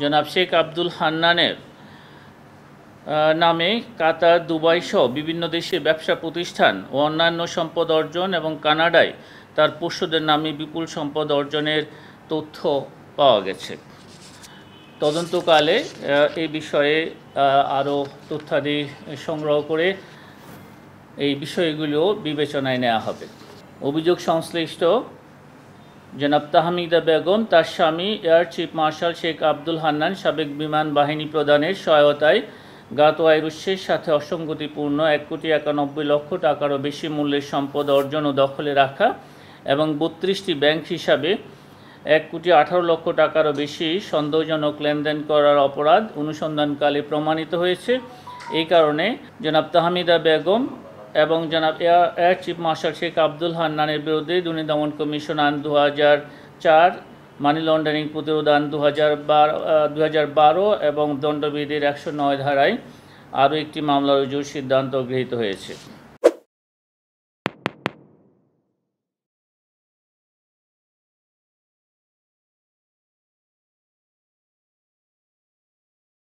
জনাব শেখ আব্দুল হান্নানের নামে কাতার, দুবাই সহ বিভিন্ন দেশে ব্যবসা প্রতিষ্ঠান ও অন্যান্য সম্পদ অর্জন এবং কানাডায় তার পোষ্যদের নামে বিপুল সম্পদ অর্জনের তথ্য পাওয়া গেছে। তদন্তকালে এই বিষয়ে আরও তথ্যাদি সংগ্রহ করে এই বিষয়গুলো বিবেচনায় নেওয়া হবে। অভিযোগ সংশ্লিষ্ট জনাব তাহমিদা বেগম, তার স্বামী air chief marshal Sheikh Abdul Hannan সাবেক বিমান বাহিনী প্রধানের সহায়তায় জ্ঞাত আয়ের উৎসের সাথে অসঙ্গতিপূর্ণ 1,91,00,000 টাকারও বেশি মূল্যের সম্পদ অর্জন ও দখলে রাখা এবং 32টি ব্যাংক হিসাবে 1,18,00,000 টাকারও বেশি সন্দেহজনক লেনদেন করার অপরাধ অনুসন্ধানকালে প্রমাণিত হয়েছে। এই কারণে জনাব তাহমিদা বেগম এবং জনাব air chief marshal Sheikh Abdul হান্নানের বিরুদ্ধে দুর্নীতি দমন কমিশন আইন 2004, মানি লন্ডারিং প্রতিরোধ আইন 2012 এবং দণ্ডবিধির 109 ধারায় আরও একটি মামলা রুজুর সিদ্ধান্ত গৃহীত হয়েছে।